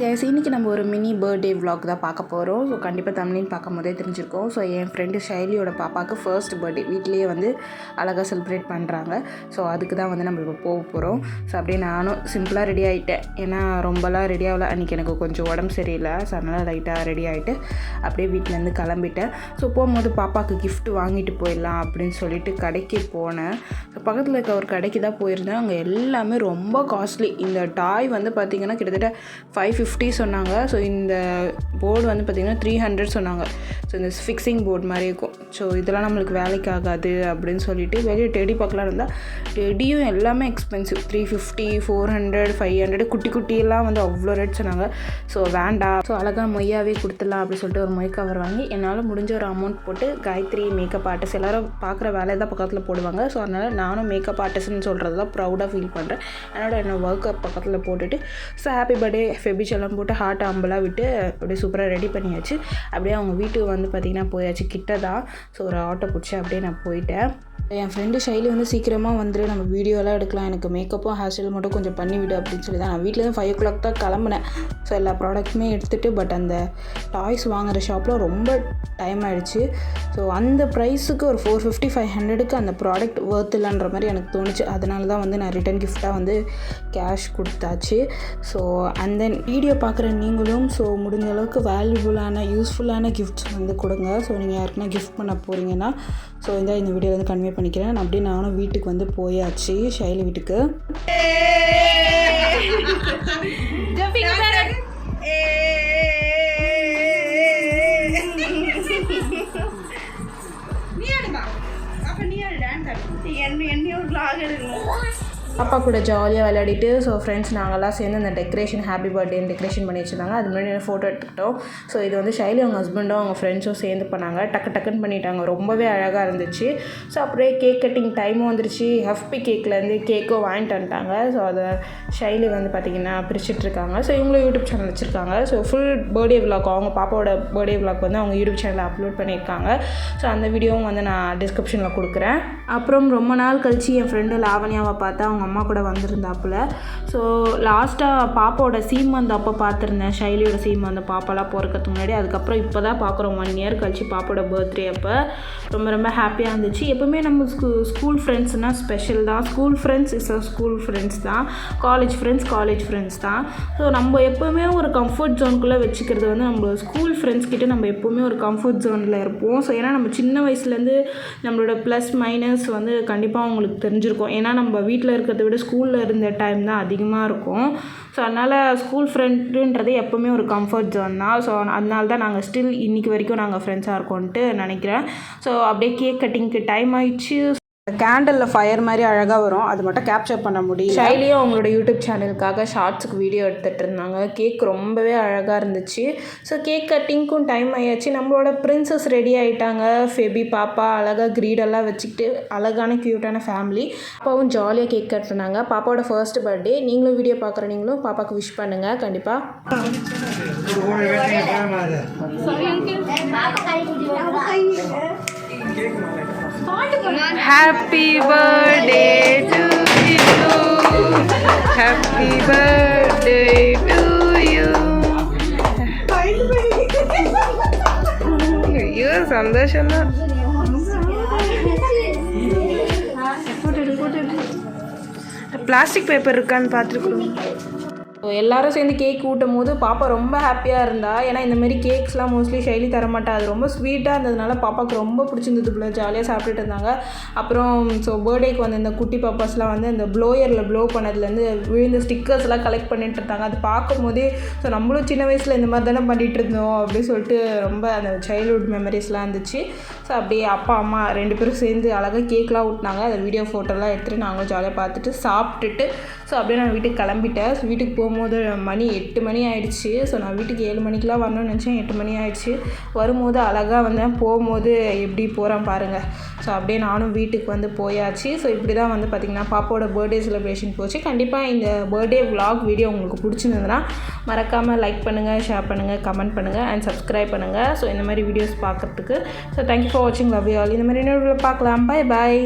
Guys, இன்றைக்கி நம்ம ஒரு மினி பர்த்டே vlog தான் பார்க்க போகிறோம். ஸோ கண்டிப்பாக தமிழின்னு பார்க்கும் போதே தெரிஞ்சிருக்கோம். ஸோ என் ஃப்ரெண்டு ஷைலியோட பாப்பாவுக்கு ஃபர்ஸ்ட் பர்த்டே வீட்லேயே வந்து அழகாக செலிப்ரேட் பண்ணுறாங்க. ஸோ அதுக்கு தான் வந்து நம்ம இப்போ போக போகிறோம். ஸோ அப்படியே நானும் சிம்பிளாக ரெடி ஆகிட்டேன். ஏன்னா ரொம்பலாம் ரெடி ஆகலை. அன்றைக்கி எனக்கு கொஞ்சம் உடம்பு சரியில்லை. ஸோ அதனால் லைட்டாக ரெடி ஆகிட்டு அப்படியே வீட்டிலேருந்து கிளம்பிட்டேன். ஸோ போகும்போது பாப்பாவுக்கு கிஃப்ட் வாங்கிட்டு போயிடலாம் அப்படின்னு சொல்லிட்டு கடைக்கு போனேன். ஸோ பக்கத்தில் இருக்க ஒரு கடைக்கு தான் போயிருந்தேன். அங்கே எல்லாமே ரொம்ப காஸ்ட்லி. இந்த டாய் வந்து பார்த்திங்கன்னா கிட்டத்தட்ட 550 சொன்னாங்க. ஸோ இந்த போர்டு வந்து பார்த்திங்கன்னா 300 சொன்னாங்க. ஸோ இந்த ஃபிக்ஸிங் போர்டு மாதிரி இருக்கும். ஸோ இதெல்லாம் நம்மளுக்கு வேலைக்கு ஆகாது அப்படின்னு சொல்லிட்டு வெளியே டெடி பார்க்கலாம் இருந்தால் டெடியும் எல்லாமே எக்ஸ்பென்சிவ். 350, 400, 500 குட்டி குட்டியெல்லாம் வந்து அவ்வளோ ரேட் சொன்னாங்க. ஸோ வேண்டாம், ஸோ அழகாக மொய்யாவே கொடுத்துடலாம் அப்படின்னு சொல்லிட்டு ஒரு மொய் கவர் வாங்கி என்னால் முடிஞ்ச ஒரு அமௌண்ட் போட்டு காயத்ரி மேக்கப் ஆர்டிஸ்ட் எல்லோரும் பார்க்குற வேலையை தான் பக்கத்தில் போடுவாங்க. ஸோ அதனால் நானும் மேக்கப் ஆர்டிஸ்ட்னு சொல்கிறது தான் ப்ரௌடாக ஃபீல் பண்ணுறேன். என்னோட ஒர்க்கை பக்கத்தில் போட்டுட்டு ஸோ ஹாப்பி பர்த்டே ஃபெபிச் எல்லாம் போட்டு ஹார்ட் அம்பெல்லாம் விட்டு அப்படியே சூப்பராக ரெடி பண்ணியாச்சு. அப்படியே அவங்க வீட்டுக்கு வந்து பார்த்திங்கன்னா போயாச்சு. கிட்ட தான். ஸோ ஒரு ஆட்டோ பிடிச்சி அப்படியே நான் போயிட்டேன். என் ஃப்ரெண்டு ஷைலி வந்து சீக்கிரமாக வந்துட்டு நம்ம வீடியோலாம் எடுக்கலாம், எனக்கு மேக்கப்பும் ஹேர் ஸ்டைல் மட்டும் கொஞ்சம் பண்ணிவிடு அப்படின்னு சொல்லி தான் நான் வீட்டிலேருந்து 5 o'clock தான் கிளம்புனேன். ஸோ எல்லா ப்ராடக்ட்டுமே எடுத்துகிட்டு பட் அந்த டாய்ஸ் வாங்குகிற ஷாப்பில் ரொம்ப டைம் ஆகிடுச்சு. ஸோ அந்த ப்ரைஸுக்கு ஒரு 450, 500க்கு அந்த ப்ராடக்ட் ஒர்த் இல்லைன்ற மாதிரி எனக்கு தோணுச்சு. அதனால தான் வந்து நான் ரிட்டன் கிஃப்டாக வந்து கேஷ் கொடுத்தாச்சு. ஸோ அண்ட் தென் வீடியோ பார்க்குற நீங்களும் ஸோ முடிஞ்ச அளவுக்கு வேல்யூபுல்லான யூஸ்ஃபுல்லான கிஃப்ட்ஸ் வந்து கொடுங்க. ஸோ நீங்கள் யாருக்குன்னா கிஃப்ட் பண்ண போகிறீங்கன்னா ஸோ இந்த வீடியோவில் வந்து கன்வே பண்ணிக்கிறேன். அப்படியே நானும் வீட்டுக்கு வந்து போயாச்சு, ஷைலி வீட்டுக்கு. அப்பா கூட ஜாலியாக விளையாடிட்டு ஸோ ஃப்ரெண்ட்ஸ் நாங்கள்லாம் சேர்ந்து அந்த டெக்கரேஷன் ஹாப்பி பர்த்டேன்னு டெக்கரேஷன் பண்ணி வச்சுருந்தாங்க. அது முன்னாடி ஃபோட்டோ எடுத்துக்கிட்டோம். ஸோ இது வந்து ஷைலி அவங்க ஹஸ்பண்டும் அவங்க ஃப்ரெண்ட்ஸும் சேர்ந்து பண்ணாங்க. டக்குன்னு பண்ணிட்டாங்க. ரொம்பவே அழகாக இருந்துச்சு. ஸோ அப்படியே கேக் கட்டிங் டைமும் வந்துருச்சு. ஹஃபி கேக்லேருந்து கேக்கும் வாங்கிட்டு வந்துட்டாங்க. ஸோ அதை ஷைலி வந்து பார்த்திங்கன்னா பிரிச்சுட்ருக்காங்க. ஸோ இவங்களும் யூடியூப் சேனல் வச்சுருக்காங்க. ஸோ ஃபுல் பர்த்டே விலாக், அவங்க பாப்பாவோட பர்த்டே விலாக் வந்து அவங்க யூடியூப் சேனலில் அப்லோட் பண்ணியிருக்காங்க. ஸோ அந்த வீடியோவும் வந்து நான் டிஸ்கிரிப்ஷனில் கொடுக்குறேன். அப்புறம் ரொம்ப நாள் கழித்து என் ஃப்ரெண்டு லாவண்யாவை பார்த்தா அவங்க அம்மா கூட வந்திருந்தாப்புல. ஸோ லாஸ்ட்டாக பாப்பாவோட சீமந்த் அப்போ பார்த்துருந்தேன். ஷைலியோட சீமந்த் பாப்பாலாம் பிறக்கிறதுக்கு முன்னாடி. அதுக்கப்புறம் இப்போ தான் பார்க்குறோம் 1 year கழிச்சு பாப்பாவோட பர்த்டே அப்போ. ரொம்ப ஹாப்பியாக இருந்துச்சு. எப்போவுமே நம்ம ஸ்கூல் ஃப்ரெண்ட்ஸ்னால் ஸ்பெஷல் தான். School friends is school friends தான். காலேஜ் ஃப்ரெண்ட்ஸ் தான். ஸோ நம்ம எப்போவுமே ஒரு கம்ஃபர்ட் ஜோனுக்குள்ளே வச்சுக்கிறது வந்து நம்ம ஸ்கூல் ஃப்ரெண்ட்ஸ் கிட்டே நம்ம எப்போவுமே ஒரு கம்ஃபர்ட் ஜோனில் இருப்போம். ஸோ ஏன்னா நம்ம சின்ன வயசுலேருந்து நம்மளோட ப்ளஸ் மைனஸ் வந்து கண்டிப்பாக அவங்களுக்கு தெரிஞ்சிருக்கும். ஏன்னா நம்ம வீட்டில் இருக்கிறத விட ஸ்கூலில் இருந்த டைம் தான் அதிகமாக இருக்கும். ஸோ அதனால் ஸ்கூல் ஃப்ரெண்டுன்றது எப்போவுமே ஒரு கம்ஃபர்ட் ஜோன் தான். ஸோ அதனால தான் நாங்கள் ஸ்டில் இன்றைக்கி வரைக்கும் நாங்கள் ஃப்ரெண்ட்ஸாக இருக்கோன்ட்டு நினைக்கிறேன். ஸோ அப்படியே கேக் கட்டிங்க்கு டைம் ஆயிடுச்சு. கேண்டலில் ஃபயர் மாதிரி அழகாக வரும், அது மட்டும் கேப்சர் பண்ண முடியும். ஷைலியும் அவங்களோட யூடியூப் சேனலுக்காக ஷார்ட்ஸுக்கு வீடியோ எடுத்துகிட்டு இருந்தாங்க. கேக் ரொம்பவே அழகாக இருந்துச்சு. ஸோ கேக் கட்டிங்க்கும் டைம் ஆயாச்சு. நம்மளோட பிரின்சஸ் ரெடி ஆகிட்டாங்க. ஃபெபி பாப்பா அழகாக க்ரீடெல்லாம் வச்சுக்கிட்டு அழகான க்யூட்டான ஃபேமிலி. அப்பாவும் ஜாலியாக கேக் கட் பண்ணாங்க. பாப்பாவோட ஃபர்ஸ்ட் பர்த்டே. நீங்களும் வீடியோ பார்க்குற நீங்களும் பாப்பாவுக்கு விஷ் பண்ணுங்கள் கண்டிப்பாக. Happy birthday to you. Happy birthday to you. ஐயோ சந்தோஷம் தான். பிளாஸ்டிக் பேப்பர் இருக்கான்னு பார்த்துருக்குறோம். ஸோ எல்லோரும் சேர்ந்து கேக் ஊட்டும் போது பாப்பா ரொம்ப ஹாப்பியாக இருந்தா. ஏன்னா இந்தமாரி கேக்ஸ்லாம் மோஸ்ட்லி ஷைலி தரமாட்டா. அது ரொம்ப ஸ்வீட்டாக இருந்ததுனால பாப்பாவுக்கு ரொம்ப பிடிச்சிருந்தது. போல ஜாலியாக சாப்பிட்டுட்டு இருந்தாங்க. அப்புறம் ஸோ பர்த்டேக்கு வந்து இந்த குட்டி பாப்பாஸ்லாம் வந்து இந்த ப்ளோயரில் ப்ளோ பண்ணதுலேருந்து விழுந்த ஸ்டிக்கர்ஸ்லாம் கலெக்ட் பண்ணிட்டு இருந்தாங்க. அது பார்க்கும் போதே ஸோ நம்மளும் சின்ன வயசில் இந்த மாதிரி தானே பண்ணிகிட்டு இருந்தோம் அப்படின்னு சொல்லிட்டு ரொம்ப அந்த சைல்ட்ஹுட் மெமரிஸ்லாம் இருந்துச்சு. ஸோ அப்படியே அப்பா அம்மா 2 பேரும் சேர்ந்து அழகாக கேக்லாம் ஊட்டினாங்க. அதை வீடியோ ஃபோட்டோலாம் எடுத்துகிட்டு நாங்களும் ஜாலியாக பார்த்துட்டு சாப்பிட்டுட்டு ஸோ அப்படியே நான் வீட்டுக்கு கிளம்பிட்டேன். ஸோ வீட்டுக்கு போகும்போது மணி 8 மணி ஆகிடுச்சு. ஸோ நான் வீட்டுக்கு 7 மணிக்கெலாம் வரணும்னு நினச்சேன். 8 மணி ஆகிடுச்சு. வரும்போது அழகாக வந்தேன். போகும்போது எப்படி போகிறேன் பாருங்கள். ஸோ அப்படியே நானும் வீட்டுக்கு வந்து போயாச்சு. ஸோ இப்படி தான் வந்து பார்த்திங்கன்னா பாப்பாவோட பர்த்டே செலிப்ரேஷன் போச்சு. கண்டிப்பாக இந்த பர்த்டே vlog வீடியோ உங்களுக்கு பிடிச்சிருந்ததுன்னா மறக்காமல் லைக் பண்ணுங்கள், ஷேர் பண்ணுங்கள், கமெண்ட் பண்ணுங்கள் அண்ட் சப்ஸ்கிரைப் பண்ணுங்கள். ஸோ இந்த மாதிரி வீடியோஸ் பார்க்குறதுக்கு. ஸோ தேங்க்யூ ஃபார் வாட்சிங். Love you all. இந்த மாதிரி இன்னொரு பார்க்கலாம். Bye bye.